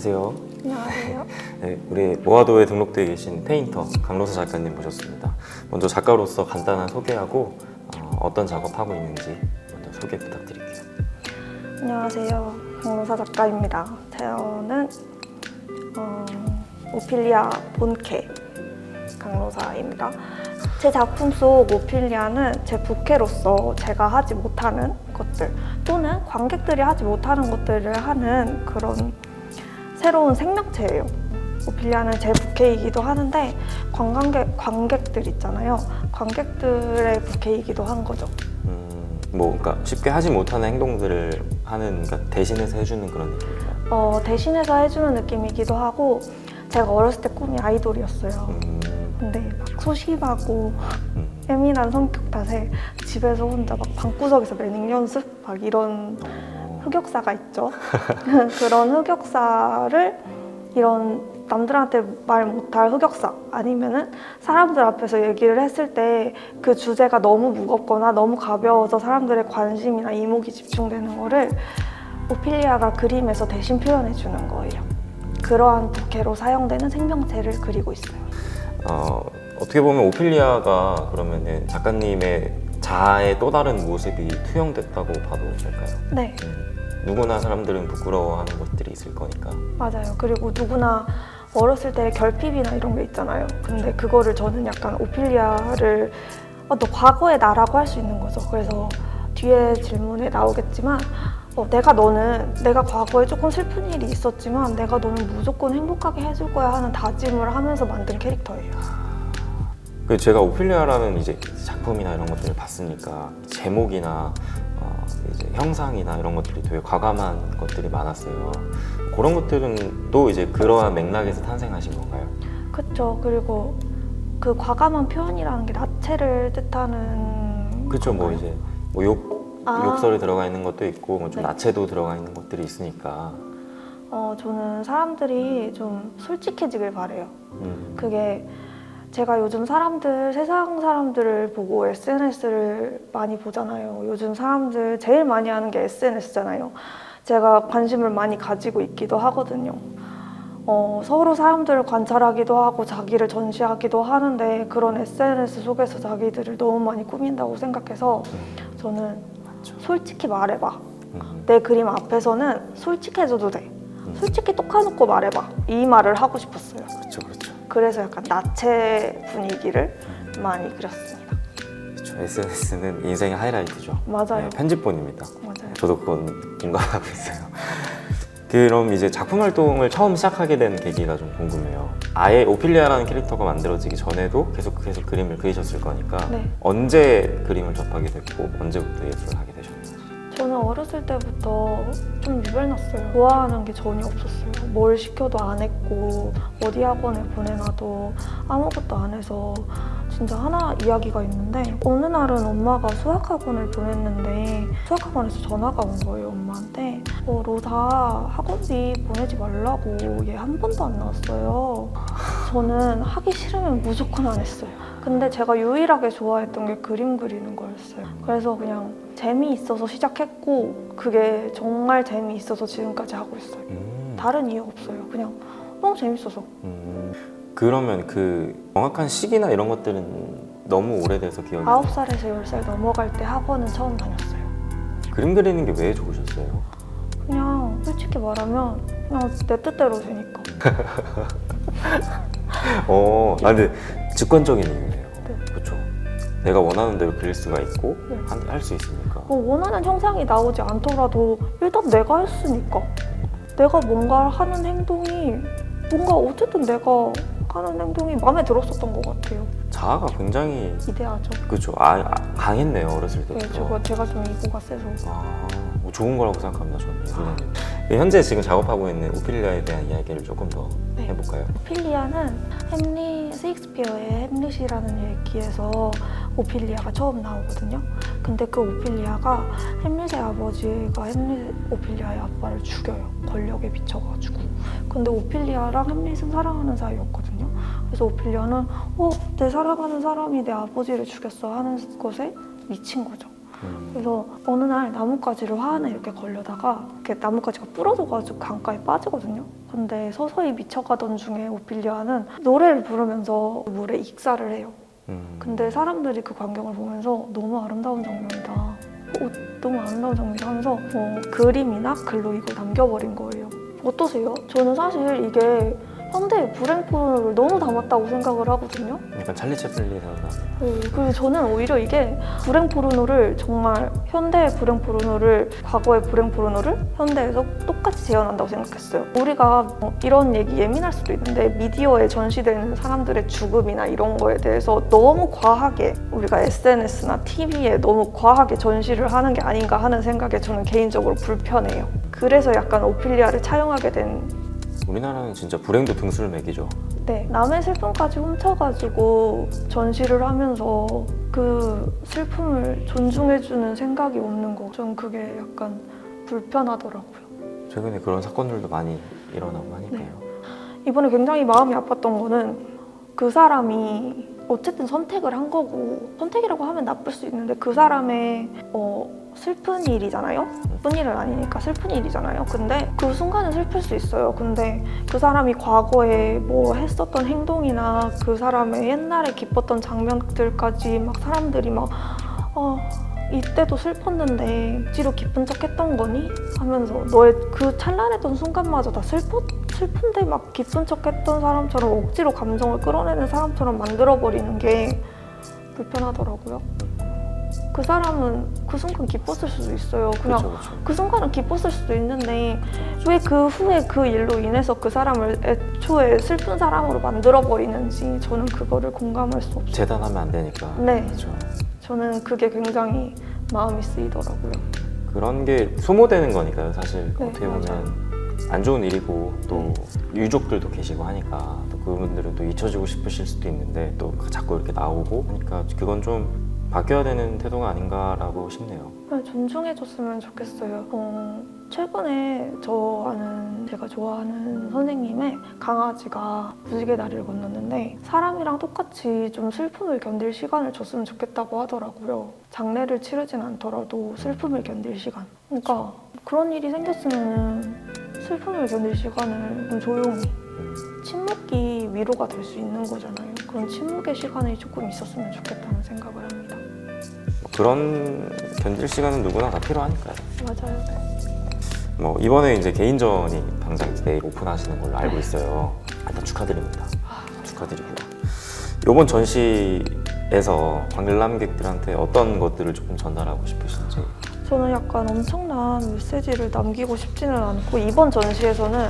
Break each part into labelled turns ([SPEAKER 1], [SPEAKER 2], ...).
[SPEAKER 1] 안녕하세요.
[SPEAKER 2] 안녕하세요.
[SPEAKER 1] 네, 우리 모아도에 등록되어 계신 페인터 강로사 작가님 모셨습니다. 먼저 작가로서 간단한 소개하고 어떤 작업하고 있는지 먼저 소개 부탁드릴게요.
[SPEAKER 2] 안녕하세요. 강로사 작가입니다. 저는 오피리아 본캐 강로사입니다. 제 작품 속 오피리아는 제 부캐로서 제가 하지 못하는 것들 또는 관객들이 하지 못하는 것들을 하는 그런 새로운 생명체예요. 오피리아는 제 부캐이기도 하는데 관객들 있잖아요. 관객들의 부캐이기도 한 거죠.
[SPEAKER 1] 그러니까 쉽게 하지 못하는 행동들을 하는, 그러니까 대신해서 해주는 그런 느낌인가요?
[SPEAKER 2] 대신해서 해주는 느낌이기도 하고, 제가 어렸을 때 꿈이 아이돌이었어요. 근데 막 소심하고 예민한 성격 탓에 집에서 혼자 막 방구석에서 매닝 연습 막 이런 흑역사가 있죠. 그런 흑역사를 이런 남들한테 말 못할 흑역사 아니면은 사람들 앞에서 얘기를 했을 때 그 주제가 너무 무겁거나 너무 가벼워서 사람들의 관심이나 이목이 집중되는 거를 오피리아가 그림에서 대신 표현해 주는 거예요. 그러한 부캐로 사용되는 생명체를 그리고 있어요.
[SPEAKER 1] 어떻게 보면 오피리아가 그러면은 작가님의 자아의 또 다른 모습이 투영됐다고 봐도 될까요?
[SPEAKER 2] 네.
[SPEAKER 1] 누구나 사람들은 부끄러워하는 것들이 있을 거니까.
[SPEAKER 2] 맞아요. 그리고 누구나 어렸을 때 결핍이나 이런 게 있잖아요. 근데 그거를 저는 약간 오피리아를 너 과거의 나라고 할 수 있는 거죠. 그래서 뒤에 질문에 나오겠지만 내가 과거에 조금 슬픈 일이 있었지만 내가 너는 무조건 행복하게 해줄 거야 하는 다짐을 하면서 만든 캐릭터예요.
[SPEAKER 1] 제가 오피리아라는 이제 작품이나 이런 것들을 봤으니까 제목이나 이제 형상이나 이런 것들이 되게 과감한 것들이 많았어요. 그런 것들은 또 이제 그러한 맥락에서 탄생하신 건가요?
[SPEAKER 2] 그렇죠. 그리고 그 과감한 표현이라는 게 나체를 뜻하는
[SPEAKER 1] 그렇죠. 뭐
[SPEAKER 2] 건가요?
[SPEAKER 1] 이제 뭐 욕설이 들어가 있는 것도 있고 뭐 좀
[SPEAKER 2] 네.
[SPEAKER 1] 나체도 들어가 있는 것들이 있으니까.
[SPEAKER 2] 저는 사람들이 좀 솔직해지길 바래요.
[SPEAKER 1] 음.
[SPEAKER 2] 그게 제가 요즘 세상 사람들을 보고 SNS를 많이 보잖아요. 요즘 사람들 제일 많이 하는 게 SNS잖아요. 제가 관심을 많이 가지고 있기도 하거든요. 서로 사람들을 관찰하기도 하고 자기를 전시하기도 하는데 그런 SNS 속에서 자기들을 너무 많이 꾸민다고 생각해서 저는 솔직히 말해봐. 내 그림 앞에서는 솔직해져도 돼. 솔직히 똑해놓고 말해봐. 이 말을 하고 싶었어요.
[SPEAKER 1] 그렇죠, 그렇죠.
[SPEAKER 2] 그래서 약간 나체 분위기를 많이 그렸습니다.
[SPEAKER 1] 그렇죠. SNS는 인생의 하이라이트죠.
[SPEAKER 2] 맞아요.
[SPEAKER 1] 네, 편집본입니다.
[SPEAKER 2] 맞아요.
[SPEAKER 1] 저도 그건 공감하고 있어요. 그럼 이제 작품 활동을 처음 시작하게 된 계기가 좀 궁금해요. 아예 오피리아라는 캐릭터가 만들어지기 전에도 계속 그림을 그리셨을 거니까
[SPEAKER 2] 네.
[SPEAKER 1] 언제 그림을 접하게 됐고 언제부터 예술을 하게 되셨는지.
[SPEAKER 2] 저는 어렸을 때부터 좀 유별났어요. 좋아하는 게 전혀 없었어요. 뭘 시켜도 안 했고 어디 학원에 보내놔도 아무것도 안 해서 진짜 하나 이야기가 있는데 어느 날은 엄마가 수학학원을 보냈는데 수학학원에서 전화가 온 거예요, 엄마한테. 로사 학원비 보내지 말라고 얘 한 번도 안 나왔어요. 저는 하기 싫으면 무조건 안 했어요. 근데 제가 유일하게 좋아했던 게 그림 그리는 거였어요. 그래서 그냥 재미있어서 시작했고 그게 정말 재미있어서 지금까지 하고 있어요. 다른 이유가 없어요. 그냥 너무 재밌어서.
[SPEAKER 1] 그러면 그 정확한 시기나 이런 것들은 너무 오래돼서 기억이
[SPEAKER 2] 9살에서 10살 넘어갈 때 학원은 처음 다녔어요.
[SPEAKER 1] 그림 그리는 게 왜 좋으셨어요?
[SPEAKER 2] 그냥 솔직히 말하면 그냥 내 뜻대로 되니까.
[SPEAKER 1] 근데 직관적인 이유네요.
[SPEAKER 2] 네.
[SPEAKER 1] 그렇죠. 내가 원하는 대로 그릴 수가 있고
[SPEAKER 2] 네.
[SPEAKER 1] 할 수 있으니까.
[SPEAKER 2] 원하는 형상이 나오지 않더라도 일단 내가 했으니까. 내가 뭔가 하는 행동이 어쨌든 내가 하는 행동이 마음에 들었었던 것 같아요.
[SPEAKER 1] 자아가 굉장히
[SPEAKER 2] 이대하죠.
[SPEAKER 1] 그렇죠. 강했네요, 어렸을
[SPEAKER 2] 네,
[SPEAKER 1] 때부터.
[SPEAKER 2] 제가 좀 이고가 세서.
[SPEAKER 1] 뭐 좋은 거라고 생각합니다, 저는. 예술가님. 현재 지금 작업하고 있는 오피리아에 대한 이야기를 조금 더
[SPEAKER 2] 네.
[SPEAKER 1] 해볼까요?
[SPEAKER 2] 오피리아는 셰익스피어의 햄릿이라는 얘기에서 오피리아가 처음 나오거든요. 근데 그 오피리아가 햄릿의 아버지가 오피리아의 아빠를 죽여요. 권력에 미쳐가지고. 근데 오피리아랑 햄릿은 사랑하는 사이였거든요. 그래서 오피리아는 내 사랑하는 사람이 내 아버지를 죽였어 하는 것에 미친 거죠. 그래서 어느 날 나뭇가지를 화환에 이렇게 걸려다가 이렇게 나뭇가지가 부러져가지고 강가에 빠지거든요. 근데 서서히 미쳐가던 중에 오피리아는 노래를 부르면서 물에 익사를 해요. 근데 사람들이 그 광경을 보면서 너무 아름다운 장면이다. 너무 아름다운 장면이다 하면서 그림이나 글로 이걸 남겨버린 거예요. 어떠세요? 저는 사실 이게 현대의 불행 포르노를 너무 담았다고 생각을 하거든요.
[SPEAKER 1] 약간 찰리 채플린 생각나.
[SPEAKER 2] 그리고 저는 오히려 이게 불행 포르노를 정말 현대의 불행 포르노를 과거의 불행 포르노를 현대에서 똑같이 재현한다고 생각했어요. 우리가 이런 얘기 예민할 수도 있는데 미디어에 전시되는 사람들의 죽음이나 이런 거에 대해서 너무 과하게 우리가 SNS나 TV에 너무 과하게 전시를 하는 게 아닌가 하는 생각에 저는 개인적으로 불편해요. 그래서 약간 오피리아를 차용하게 된
[SPEAKER 1] 우리나라는 진짜 불행도 등수를 매기죠.
[SPEAKER 2] 네, 남의 슬픔까지 훔쳐가지고 전시를 하면서 그 슬픔을 존중해주는 생각이 없는 거. 전 그게 약간 불편하더라고요.
[SPEAKER 1] 최근에 그런 사건들도 많이 일어나고 하니까요.
[SPEAKER 2] 네. 이번에 굉장히 마음이 아팠던 거는 그 사람이 어쨌든 선택을 한 거고 선택이라고 하면 나쁠 수 있는데 그 사람의 슬픈 일이잖아요. 나쁜 일은 아니니까 슬픈 일이잖아요. 근데 그 순간은 슬플 수 있어요. 근데 그 사람이 과거에 뭐 했었던 행동이나 그 사람의 옛날에 기뻤던 장면들까지 막 사람들이 막 이때도 슬펐는데 억지로 기쁜 척 했던 거니? 하면서 너의 그 찬란했던 순간마저 다 슬픈데 막 기쁜 척 했던 사람처럼 억지로 감정을 끌어내는 사람처럼 만들어버리는 게 불편하더라고요. 그 사람은 그 순간 기뻤을 수도 있어요. 그냥
[SPEAKER 1] 그렇죠.
[SPEAKER 2] 그 순간은 기뻤을 수도 있는데 왜 그 후에 그 일로 인해서 그 사람을 애초에 슬픈 사람으로 만들어버리는지 저는 그거를 공감할 수 없어요.
[SPEAKER 1] 재단하면 안 되니까.
[SPEAKER 2] 네.
[SPEAKER 1] 그렇죠.
[SPEAKER 2] 저는 그게 굉장히 마음이 쓰이더라고요.
[SPEAKER 1] 그런 게 소모되는 거니까요. 사실
[SPEAKER 2] 네,
[SPEAKER 1] 어떻게 보면
[SPEAKER 2] 맞아요.
[SPEAKER 1] 안 좋은 일이고 또 유족들도 계시고 하니까 또 그분들은 또 잊혀지고 싶으실 수도 있는데 또 자꾸 이렇게 나오고 하니까 그건 좀 바뀌어야 되는 태도가 아닌가라고 싶네요.
[SPEAKER 2] 존중해줬으면 좋겠어요. 최근에 제가 좋아하는 선생님의 강아지가 무지개 다리를 건넜는데 사람이랑 똑같이 좀 슬픔을 견딜 시간을 줬으면 좋겠다고 하더라고요. 장례를 치르진 않더라도 슬픔을 견딜 시간. 그러니까 그런 일이 생겼으면 슬픔을 견딜 시간을 좀 조용히 침묵이 위로가 될 수 있는 거잖아요. 그런 침묵의 시간이 조금 있었으면 좋겠다는 생각을 합니다.
[SPEAKER 1] 그런 견딜 시간은 누구나 다 필요하니까요.
[SPEAKER 2] 맞아요.
[SPEAKER 1] 뭐 이번에 이제 개인전이 당장 내일 오픈하시는 걸로 알고 있어요. 일단 축하드립니다. 축하드리고요. 이번 전시에서 관람객들한테 어떤 것들을 조금 전달하고 싶으신지.
[SPEAKER 2] 저는 약간 엄청난 메시지를 남기고 싶지는 않고 이번 전시에서는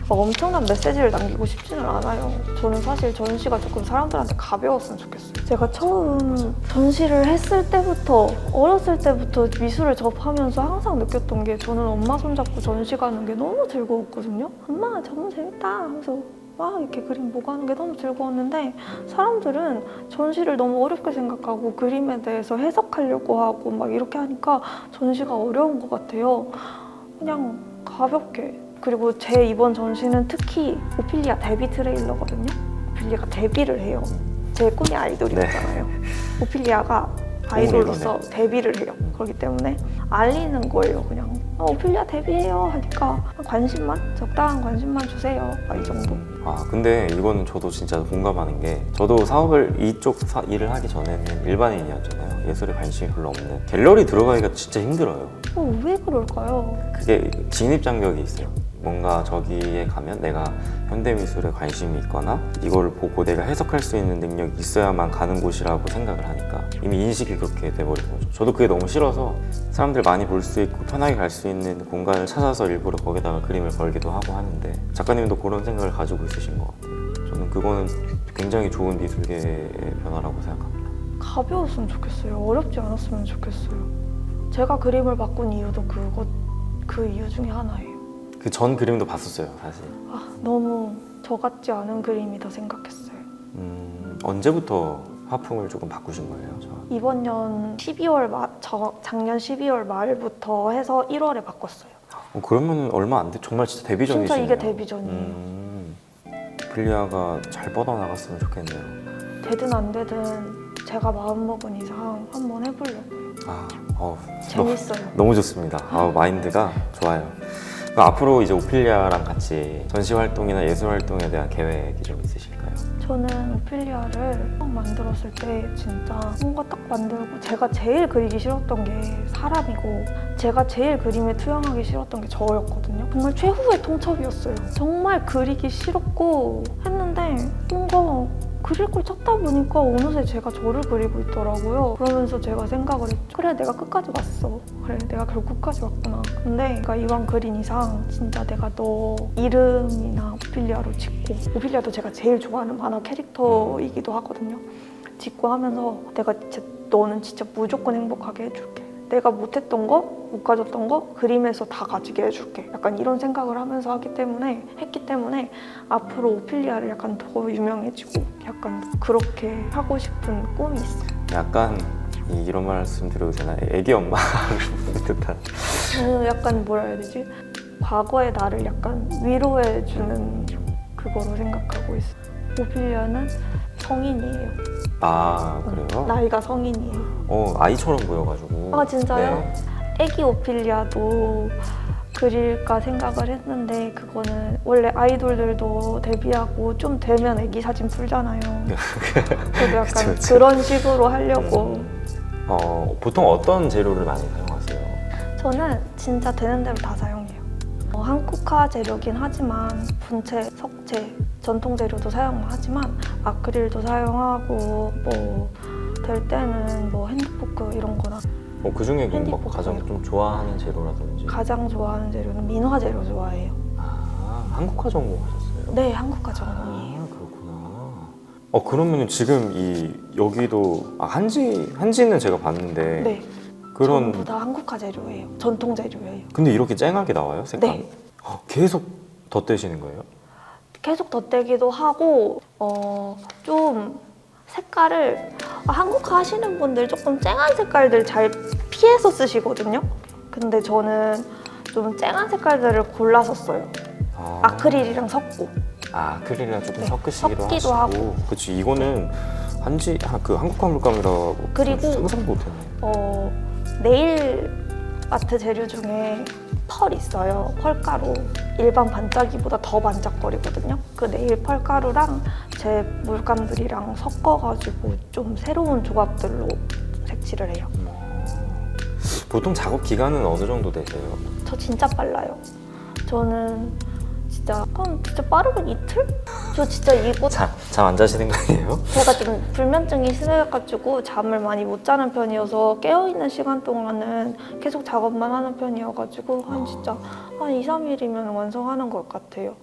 [SPEAKER 2] 막 엄청난 메시지를 남기고 싶지는 않아요. 저는 사실 전시가 조금 사람들한테 가벼웠으면 좋겠어요. 제가 처음 전시를 했을 때부터 어렸을 때부터 미술을 접하면서 항상 느꼈던 게 저는 엄마 손잡고 전시 가는 게 너무 즐거웠거든요. 엄마 너무 재밌다 하면서 막 이렇게 그림 보고 하는 게 너무 즐거웠는데 사람들은 전시를 너무 어렵게 생각하고 그림에 대해서 해석하려고 하고 막 이렇게 하니까 전시가 어려운 것 같아요. 그냥 가볍게. 그리고 제 이번 전시는 특히 오피리아 데뷔 트레일러거든요. 오피리아가 데뷔를 해요. 제 꿈이 아이돌이었잖아요. 오피리아가 아이돌로서 데뷔를 해요. 그렇기 때문에 알리는 거예요. 그냥 오피리아 데뷔해요 하니까 적당한 관심만 주세요. 이 정도.
[SPEAKER 1] 근데 이거는 저도 진짜 공감하는 게 저도 이쪽 일을 하기 전에는 일반인이었잖아요. 예술에 관심이 별로 없는. 갤러리 들어가기가 진짜 힘들어요.
[SPEAKER 2] 왜 그럴까요?
[SPEAKER 1] 그게 진입장벽이 있어요. 뭔가 저기에 가면 내가 현대미술에 관심이 있거나 이걸 보고 내가 해석할 수 있는 능력이 있어야만 가는 곳이라고 생각을 하니까 이미 인식이 그렇게 돼버린 거죠. 저도 그게 너무 싫어서 사람들 많이 볼 수 있고 편하게 갈 수 있는 공간을 찾아서 일부러 거기다가 그림을 걸기도 하고 하는데 작가님도 그런 생각을 가지고 있으신 것 같아요. 저는 그거는 굉장히 좋은 미술계의 변화라고 생각합니다.
[SPEAKER 2] 가벼웠으면 좋겠어요. 어렵지 않았으면 좋겠어요. 제가 그림을 바꾼 이유도 그 이유 중에 하나예요.
[SPEAKER 1] 그 전 그림도 봤었어요, 사실.
[SPEAKER 2] 너무 저 같지 않은 그림이다 생각했어요.
[SPEAKER 1] 언제부터 화풍을 조금 바꾸신 거예요?
[SPEAKER 2] 이번 년 12월 작년 12월 말부터 해서 1월에 바꿨어요.
[SPEAKER 1] 그러면 얼마 안 돼? 정말 진짜 데뷔 전이시네요.
[SPEAKER 2] 진짜 이게 데뷔 전이에요.
[SPEAKER 1] 오피리아가 잘 뻗어나갔으면 좋겠네요.
[SPEAKER 2] 되든 안 되든 제가 마음먹은 이상 한번 해보려고요. 재밌어요.
[SPEAKER 1] 너무 좋습니다. 마인드가 좋아요. 그럼 앞으로 이제 오피리아랑 같이 전시 활동이나 예술 활동에 대한 계획이 좀 있으실까요?
[SPEAKER 2] 저는 오피리아를 처음 만들었을 때 진짜 뭔가 딱 만들고 제가 제일 그리기 싫었던 게 사람이고 제가 제일 그림에 투영하기 싫었던 게 저였거든요. 정말 최후의 통첩이었어요. 정말 그리기 싫었고 했는데 뭔가 그릴 걸 찾다 보니까 어느새 제가 저를 그리고 있더라고요. 그러면서 제가 생각을 했죠. 그래, 내가 끝까지 왔어. 그래, 내가 결국 끝까지 왔구나. 근데 내가 이왕 그린 이상 진짜 내가 너 이름이나 오피리아로 짓고, 오피리아도 제가 제일 좋아하는 만화 캐릭터이기도 하거든요. 짓고 하면서 내가 진짜 너는 진짜 무조건 행복하게 해줄게. 내가 못했던 거, 못 가졌던 거 그림에서 다 가지게 해줄게. 약간 이런 생각을 하면서 했기 때문에 앞으로 오피리아를 약간 더 유명해지고 약간 그렇게 하고 싶은 꿈이 있어요.
[SPEAKER 1] 약간 이런 말씀 드려도 되나? 애기 엄마를 보는 듯한.
[SPEAKER 2] 저는 약간 뭐라 해야 되지? 과거의 나를 약간 위로해주는 그거로 생각하고 있어요. 오피리아는 성인이에요.
[SPEAKER 1] 그래요?
[SPEAKER 2] 나이가 성인이에요.
[SPEAKER 1] 아이처럼 보여가지고.
[SPEAKER 2] 진짜요?
[SPEAKER 1] 네.
[SPEAKER 2] 애기 오피리아도 그릴까 생각을 했는데 그거는 원래 아이돌들도 데뷔하고 좀 되면 애기 사진 풀잖아요. 저도 약간
[SPEAKER 1] 그쵸.
[SPEAKER 2] 그런 식으로 하려고.
[SPEAKER 1] 보통 어떤 재료를 많이 사용하세요?
[SPEAKER 2] 저는 진짜 되는 대로 다 사용해요. 한국화 재료긴 하지만 분체, 석체, 전통 재료도 사용하지만 아크릴도 사용하고 될 때는 핸드포크 이런 거나
[SPEAKER 1] 그 중에 그럼
[SPEAKER 2] 핸디포크
[SPEAKER 1] 가장
[SPEAKER 2] 이런
[SPEAKER 1] 좀 좋아하는 재료라든지.
[SPEAKER 2] 가장 좋아하는 재료는 민화 재료 좋아해요.
[SPEAKER 1] 한국화 전공하셨어요?
[SPEAKER 2] 네, 한국화 전공이에요.
[SPEAKER 1] 그렇구나. 그러면 지금 여기도 한지는 제가 봤는데.
[SPEAKER 2] 네.
[SPEAKER 1] 그런.
[SPEAKER 2] 전부 다 한국화 재료예요. 전통 재료예요.
[SPEAKER 1] 근데 이렇게 쨍하게 나와요, 색감이?
[SPEAKER 2] 네.
[SPEAKER 1] 계속 덧대시는 거예요?
[SPEAKER 2] 계속 덧대기도 하고 좀 색깔을 한국화 하시는 분들 조금 쨍한 색깔들 잘 피해서 쓰시거든요. 근데 저는 좀 쨍한 색깔들을 골라서 써요. 아크릴이랑 섞고.
[SPEAKER 1] 아크릴이랑 조금
[SPEAKER 2] 네,
[SPEAKER 1] 섞으시기도
[SPEAKER 2] 섞기도
[SPEAKER 1] 하시고. 그치, 이거는 한국화 물감이라고
[SPEAKER 2] 그리고
[SPEAKER 1] 상상도 못했네.
[SPEAKER 2] 네일 아트 재료 중에 펄 있어요. 펄가루. 일반 반짝이보다 더 반짝거리거든요. 그 네일 펄가루랑 제 물감들이랑 섞어가지고 좀 새로운 조합들로 색칠을 해요.
[SPEAKER 1] 보통 작업 기간은 어느 정도 되세요?
[SPEAKER 2] 저 진짜 빨라요. 저는 진짜 빠르면 이틀? 저 진짜 이거
[SPEAKER 1] 잠 안 자시는 거 아니에요?
[SPEAKER 2] 제가 좀 불면증이 심해가지고 잠을 많이 못 자는 편이어서 깨어있는 시간 동안은 계속 작업만 하는 편이어가지고 진짜 한 2, 3일이면 완성하는 것 같아요.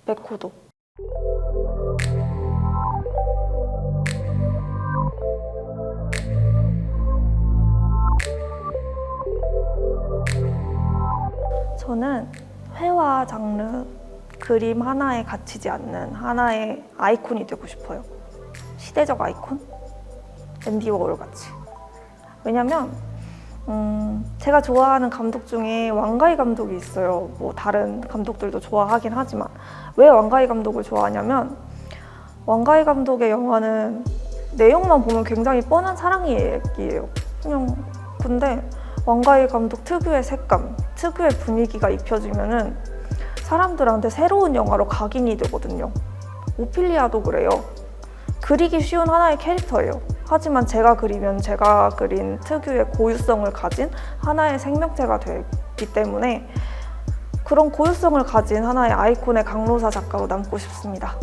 [SPEAKER 2] 메코도. 저는 회화 장르, 그림 하나에 갇히지 않는 하나의 아이콘이 되고 싶어요. 시대적 아이콘? 앤디 워홀 같이. 왜냐면 제가 좋아하는 감독 중에 왕가희 감독이 있어요. 다른 감독들도 좋아하긴 하지만 왜 왕가희 감독을 좋아하냐면 왕가희 감독의 영화는 내용만 보면 굉장히 뻔한 사랑 얘기예요. 근데 왕가희 감독 특유의 색감, 특유의 분위기가 입혀지면은 사람들한테 새로운 영화로 각인이 되거든요. 오피리아도 그래요. 그리기 쉬운 하나의 캐릭터예요. 하지만 제가 그리면 제가 그린 특유의 고유성을 가진 하나의 생명체가 되기 때문에 그런 고유성을 가진 하나의 아이콘의 강로사 작가로 남고 싶습니다.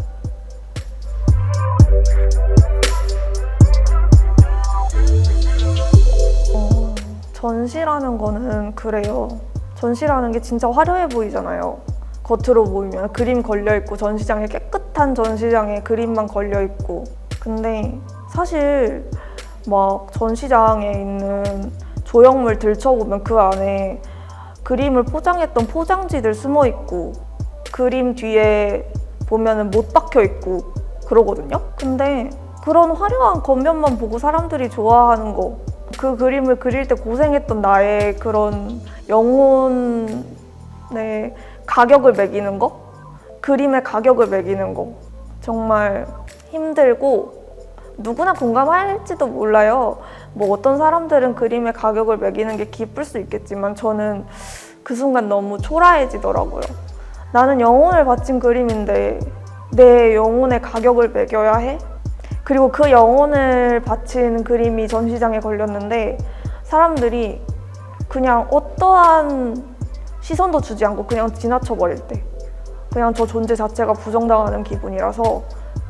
[SPEAKER 2] 전시라는 거는 그래요. 전시라는 게 진짜 화려해 보이잖아요. 겉으로 보이면 그림 걸려있고 전시장에 깨끗한 전시장에 그림만 걸려있고 근데 사실 막 전시장에 있는 조형물 들춰보면 그 안에 그림을 포장했던 포장지들 숨어있고 그림 뒤에 보면은 못 박혀있고 그러거든요. 근데 그런 화려한 겉면만 보고 사람들이 좋아하는 거 그 그림을 그릴 때 고생했던 나의 그런 영혼의 가격을 매기는 거? 그림의 가격을 매기는 거 정말 힘들고 누구나 공감할지도 몰라요. 뭐 어떤 사람들은 그림의 가격을 매기는 게 기쁠 수 있겠지만 저는 그 순간 너무 초라해지더라고요. 나는 영혼을 바친 그림인데 내 영혼의 가격을 매겨야 해? 그리고 그 영혼을 바친 그림이 전시장에 걸렸는데 사람들이 그냥 어떠한 시선도 주지 않고 그냥 지나쳐 버릴 때 그냥 저 존재 자체가 부정당하는 기분이라서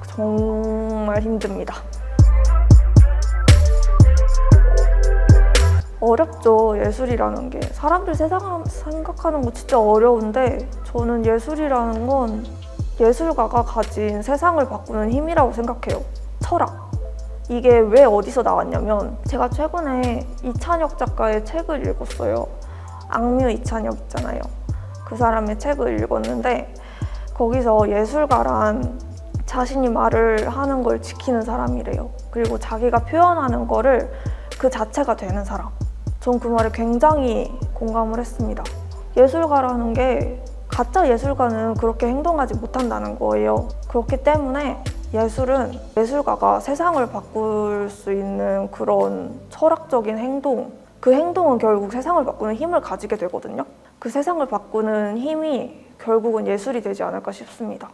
[SPEAKER 2] 정말 힘듭니다. 어렵죠. 예술이라는 게. 사람들 세상 생각하는 거 진짜 어려운데 저는 예술이라는 건 예술가가 가진 세상을 바꾸는 힘이라고 생각해요. 철학. 이게 왜 어디서 나왔냐면 제가 최근에 이찬혁 작가의 책을 읽었어요. 악뮤 이찬혁 있잖아요. 그 사람의 책을 읽었는데 거기서 예술가란 자신이 말을 하는 걸 지키는 사람이래요. 그리고 자기가 표현하는 거를 그 자체가 되는 사람. 전 그 말에 굉장히 공감을 했습니다. 예술가라는 게 가짜 예술가는 그렇게 행동하지 못한다는 거예요. 그렇기 때문에 예술은 예술가가 세상을 바꿀 수 있는 그런 철학적인 행동, 그 행동은 결국 세상을 바꾸는 힘을 가지게 되거든요. 그 세상을 바꾸는 힘이 결국은 예술이 되지 않을까 싶습니다.